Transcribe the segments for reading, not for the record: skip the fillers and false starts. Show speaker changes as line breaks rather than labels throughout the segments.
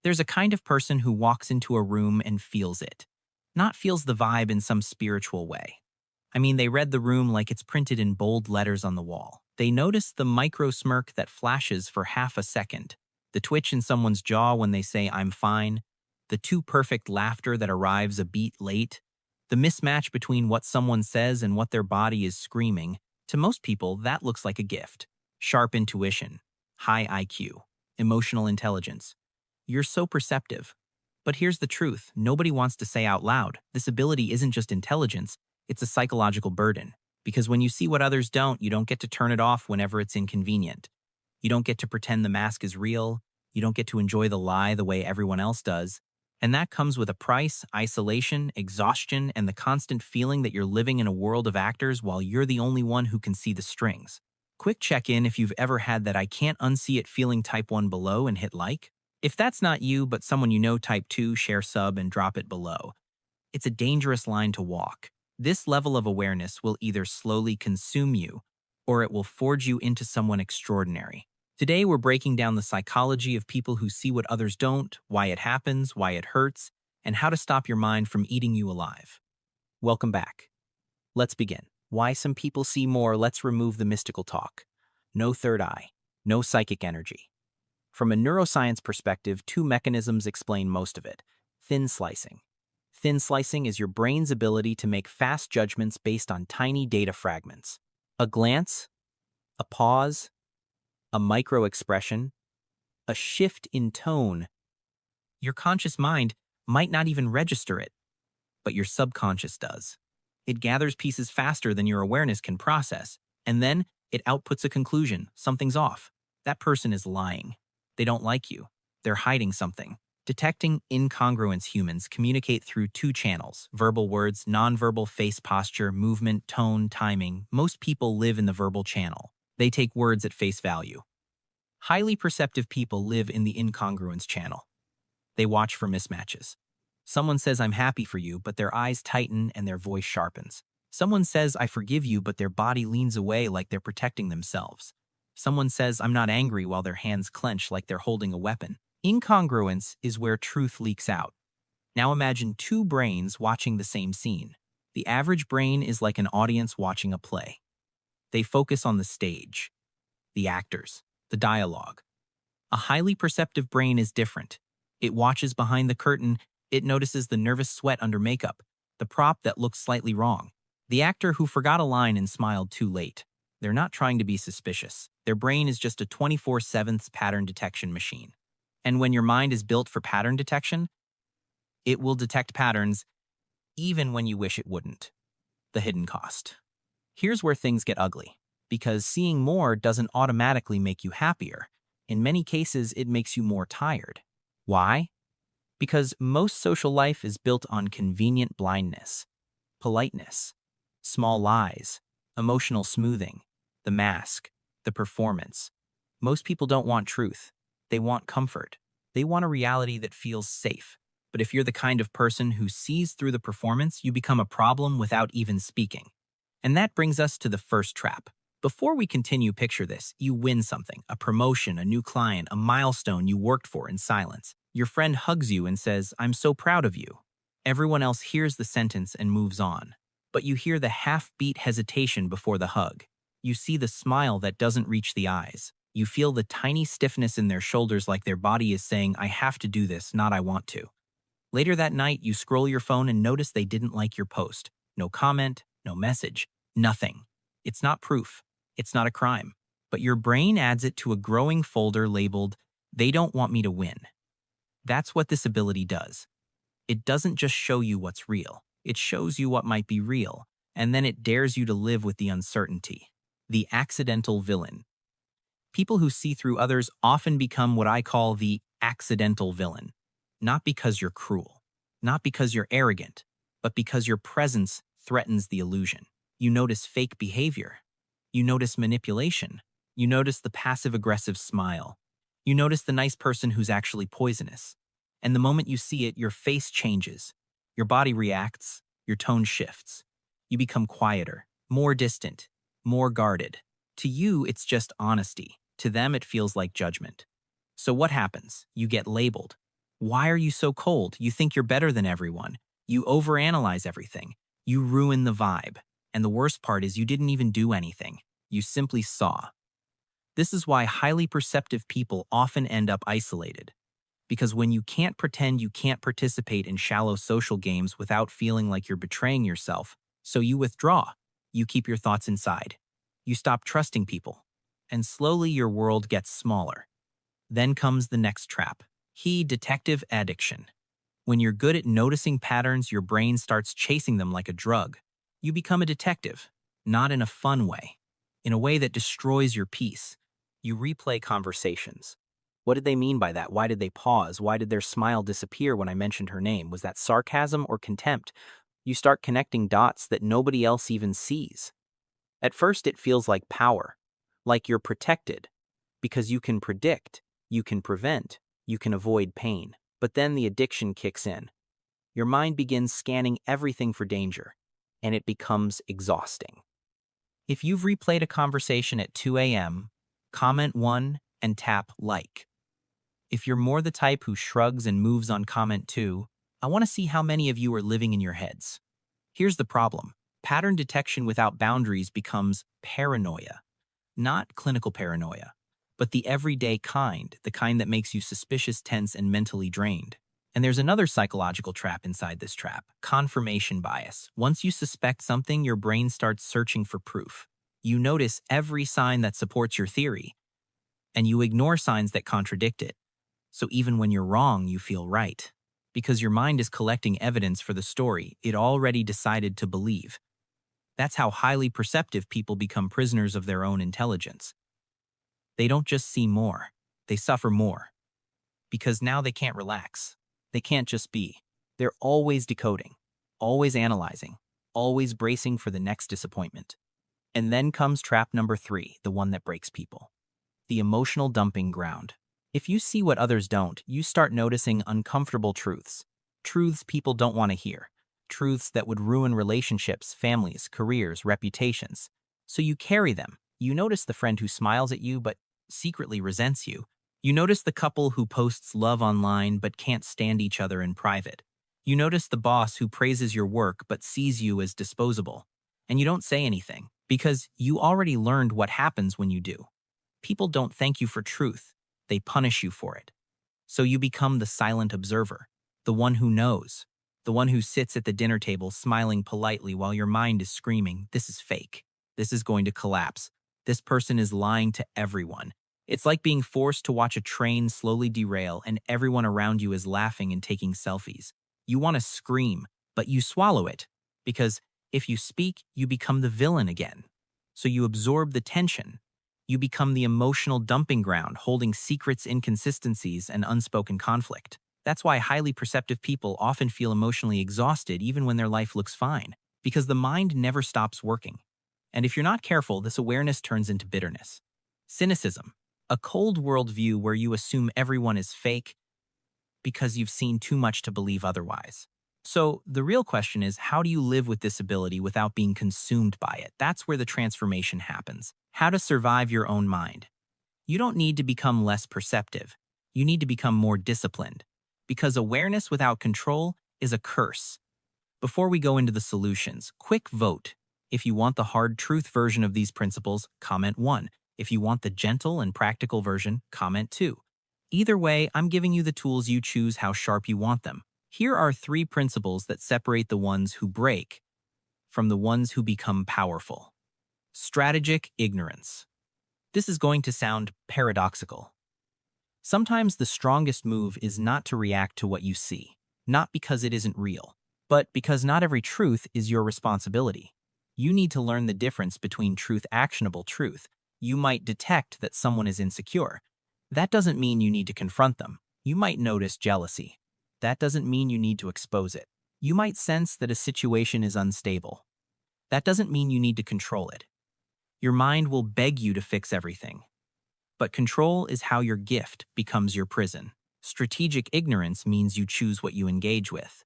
There's a kind of person who walks into a room and feels it, not feels the vibe in some spiritual way. I mean, they read the room like it's printed in bold letters on the wall. They notice the micro smirk that flashes for half a second, the twitch in someone's jaw when they say, I'm fine, the too perfect laughter that arrives a beat late, the mismatch between what someone says and what their body is screaming. To most people, that looks like a gift. Sharp intuition, high IQ, emotional intelligence. You're so perceptive. But here's the truth, nobody wants to say out loud, this ability isn't just intelligence, it's a psychological burden. Because when you see what others don't, you don't get to turn it off whenever it's inconvenient. You don't get to pretend the mask is real. You don't get to enjoy the lie the way everyone else does. And that comes with a price, isolation, exhaustion, and the constant feeling that you're living in a world of actors while you're the only one who can see the strings. Quick check-in if you've ever had that I can't unsee it feeling type 1 below and hit like. If that's not you, but someone you know type 2, share sub and drop it below. It's a dangerous line to walk. This level of awareness will either slowly consume you, or it will forge you into someone extraordinary. Today, we're breaking down the psychology of people who see what others don't, why it happens, why it hurts, and how to stop your mind from eating you alive. Welcome back. Let's begin. Why some people see more, let's remove the mystical talk. No third eye, no psychic energy. From a neuroscience perspective, two mechanisms explain most of it. Thin slicing. Thin slicing is your brain's ability to make fast judgments based on tiny data fragments. A glance, a pause, a micro-expression, a shift in tone. Your conscious mind might not even register it, but your subconscious does. It gathers pieces faster than your awareness can process, and then it outputs a conclusion. Something's off. That person is lying. They don't like you. They're hiding something. Detecting incongruence, humans communicate through two channels: verbal words, nonverbal face posture, movement, tone, timing. Most people live in the verbal channel. They take words at face value. Highly perceptive people live in the incongruence channel. They watch for mismatches. Someone says, I'm happy for you, but their eyes tighten and their voice sharpens. Someone says, I forgive you, but their body leans away like they're protecting themselves. Someone says, I'm not angry, while their hands clench like they're holding a weapon. Incongruence is where truth leaks out. Now imagine two brains watching the same scene. The average brain is like an audience watching a play. They focus on the stage, the actors, the dialogue. A highly perceptive brain is different. It watches behind the curtain. It notices the nervous sweat under makeup, the prop that looks slightly wrong, the actor who forgot a line and smiled too late. They're not trying to be suspicious. Their brain is just a 24/7 pattern detection machine. And when your mind is built for pattern detection, it will detect patterns even when you wish it wouldn't. The hidden cost. Here's where things get ugly, because seeing more doesn't automatically make you happier. In many cases, it makes you more tired. Why? Because most social life is built on convenient blindness, politeness, small lies, emotional smoothing, the mask, the performance. Most people don't want truth. They want comfort. They want a reality that feels safe. But if you're the kind of person who sees through the performance, you become a problem without even speaking. And that brings us to the first trap. Before we continue, picture this. You win something, a promotion, a new client, a milestone you worked for in silence. Your friend hugs you and says, I'm so proud of you. Everyone else hears the sentence and moves on. But you hear the half-beat hesitation before the hug. You see the smile that doesn't reach the eyes. You feel the tiny stiffness in their shoulders, like their body is saying, I have to do this, not I want to. Later that night, you scroll your phone and notice they didn't like your post. No comment, no message, nothing. It's not proof. It's not a crime. But your brain adds it to a growing folder labeled, they don't want me to win. That's what this ability does. It doesn't just show you what's real. It shows you what might be real, and then it dares you to live with the uncertainty. The accidental villain. People who see through others often become what I call the accidental villain. Not because you're cruel, not because you're arrogant, but because your presence threatens the illusion. You notice fake behavior. You notice manipulation. You notice the passive-aggressive smile. You notice the nice person who's actually poisonous. And the moment you see it, your face changes. Your body reacts. Your tone shifts. You become quieter, more distant, more guarded. To you, it's just honesty. To them, it feels like judgment. So what happens? You get labeled. Why are you so cold? You think you're better than everyone. You overanalyze everything. You ruin the vibe. And the worst part is you didn't even do anything. You simply saw. This is why highly perceptive people often end up isolated. Because when you can't pretend you can't participate in shallow social games without feeling like you're betraying yourself, so you withdraw. You keep your thoughts inside. You stop trusting people. And slowly your world gets smaller. Then comes the next trap. Detective addiction. When you're good at noticing patterns, your brain starts chasing them like a drug. You become a detective, not in a fun way, in a way that destroys your peace. You replay conversations. What did they mean by that? Why did they pause? Why did their smile disappear when I mentioned her name? Was that sarcasm or contempt? You start connecting dots that nobody else even sees. At first, it feels like power, like you're protected, because you can predict, you can prevent, you can avoid pain. But then the addiction kicks in. Your mind begins scanning everything for danger, and it becomes exhausting. If you've replayed a conversation at 2 a.m., comment 1 and tap like. If you're more the type who shrugs and moves on comment 2, I want to see how many of you are living in your heads. Here's the problem. Pattern detection without boundaries becomes paranoia. Not clinical paranoia, but the everyday kind, the kind that makes you suspicious, tense, and mentally drained. And there's another psychological trap inside this trap, confirmation bias. Once you suspect something, your brain starts searching for proof. You notice every sign that supports your theory, and you ignore signs that contradict it. So even when you're wrong, you feel right. Because your mind is collecting evidence for the story it already decided to believe. That's how highly perceptive people become prisoners of their own intelligence. They don't just see more, they suffer more. Because now they can't relax. They can't just be. They're always decoding, always analyzing, always bracing for the next disappointment. And then comes trap number 3, the one that breaks people. The emotional dumping ground. If you see what others don't, you start noticing uncomfortable truths. Truths people don't want to hear. Truths that would ruin relationships, families, careers, reputations. So you carry them. You notice the friend who smiles at you but secretly resents you. You notice the couple who posts love online but can't stand each other in private. You notice the boss who praises your work but sees you as disposable. And you don't say anything because you already learned what happens when you do. People don't thank you for truth. They punish you for it. So you become the silent observer, the one who knows, the one who sits at the dinner table smiling politely while your mind is screaming, "This is fake. This is going to collapse. This person is lying to everyone." It's like being forced to watch a train slowly derail and everyone around you is laughing and taking selfies. You want to scream, but you swallow it, because if you speak, you become the villain again. So you absorb the tension. You become the emotional dumping ground, holding secrets, inconsistencies, and unspoken conflict. That's why highly perceptive people often feel emotionally exhausted even when their life looks fine, because the mind never stops working. And if you're not careful, this awareness turns into bitterness. Cynicism, a cold worldview where you assume everyone is fake because you've seen too much to believe otherwise. So the real question is, how do you live with this ability without being consumed by it? That's where the transformation happens. How to survive your own mind. You don't need to become less perceptive. You need to become more disciplined, because awareness without control is a curse. Before we go into the solutions, quick vote. If you want the hard truth version of these principles, comment 1. If you want the gentle and practical version, comment 2. Either way, I'm giving you the tools. You choose how sharp you want them. Here are 3 principles that separate the ones who break from the ones who become powerful. Strategic ignorance. This is going to sound paradoxical. Sometimes the strongest move is not to react to what you see, not because it isn't real, but because not every truth is your responsibility. You need to learn the difference between truth, actionable truth. You might detect that someone is insecure. That doesn't mean you need to confront them. You might notice jealousy. That doesn't mean you need to expose it. You might sense that a situation is unstable. That doesn't mean you need to control it. Your mind will beg you to fix everything. But control is how your gift becomes your prison. Strategic ignorance means you choose what you engage with.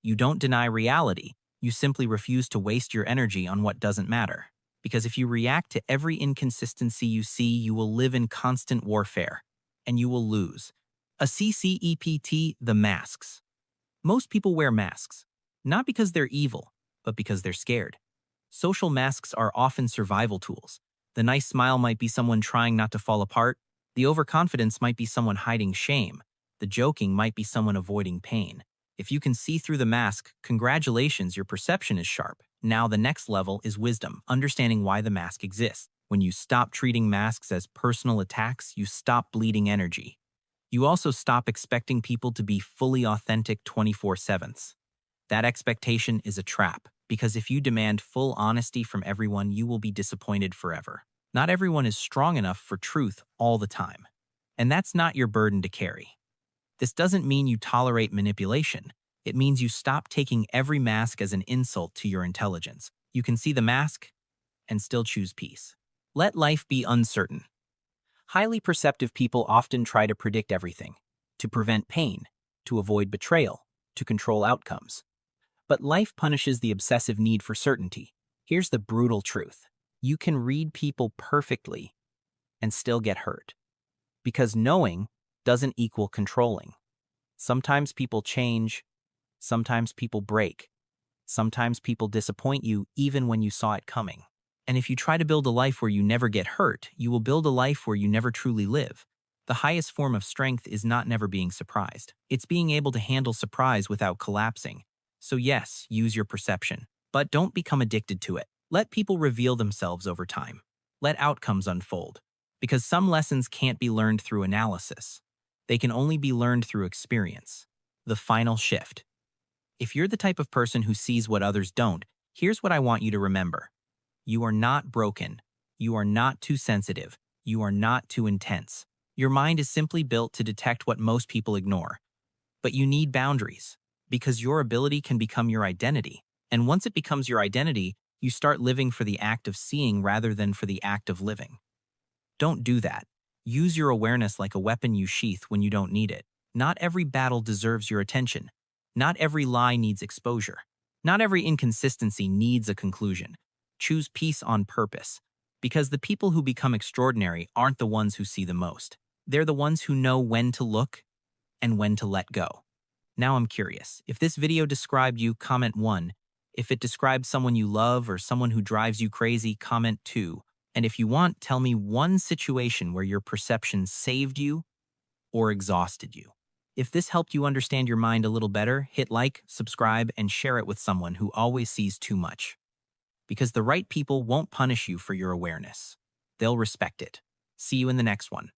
You don't deny reality. You simply refuse to waste your energy on what doesn't matter. Because if you react to every inconsistency you see, you will live in constant warfare, and you will lose. A CCEPT, the masks. Most people wear masks, not because they're evil, but because they're scared. Social masks are often survival tools. The nice smile might be someone trying not to fall apart. The overconfidence might be someone hiding shame. The joking might be someone avoiding pain. If you can see through the mask, congratulations, your perception is sharp. Now the next level is wisdom, understanding why the mask exists. When you stop treating masks as personal attacks, you stop bleeding energy. You also stop expecting people to be fully authentic 24/7. That expectation is a trap, because if you demand full honesty from everyone, you will be disappointed forever. Not everyone is strong enough for truth all the time. And that's not your burden to carry. This doesn't mean you tolerate manipulation. It means you stop taking every mask as an insult to your intelligence. You can see the mask and still choose peace. Let life be uncertain. Highly perceptive people often try to predict everything, to prevent pain, to avoid betrayal, to control outcomes. But life punishes the obsessive need for certainty. Here's the brutal truth. You can read people perfectly and still get hurt. Because knowing doesn't equal controlling. Sometimes people change, sometimes people break, sometimes people disappoint you even when you saw it coming. And if you try to build a life where you never get hurt, you will build a life where you never truly live. The highest form of strength is not never being surprised. It's being able to handle surprise without collapsing. So yes, use your perception, but don't become addicted to it. Let people reveal themselves over time. Let outcomes unfold. Because some lessons can't be learned through analysis. They can only be learned through experience. The final shift. If you're the type of person who sees what others don't, here's what I want you to remember. You are not broken. You are not too sensitive. You are not too intense. Your mind is simply built to detect what most people ignore. But you need boundaries, because your ability can become your identity. And once it becomes your identity, you start living for the act of seeing rather than for the act of living. Don't do that. Use your awareness like a weapon you sheath when you don't need it. Not every battle deserves your attention. Not every lie needs exposure. Not every inconsistency needs a conclusion. Choose peace on purpose, because the people who become extraordinary aren't the ones who see the most. They're the ones who know when to look and when to let go. Now I'm curious, if this video described you, comment 1. If it describes someone you love or someone who drives you crazy, comment 2. And if you want, tell me one situation where your perception saved you or exhausted you. If this helped you understand your mind a little better, hit like, subscribe, and share it with someone who always sees too much. Because the right people won't punish you for your awareness. They'll respect it. See you in the next one.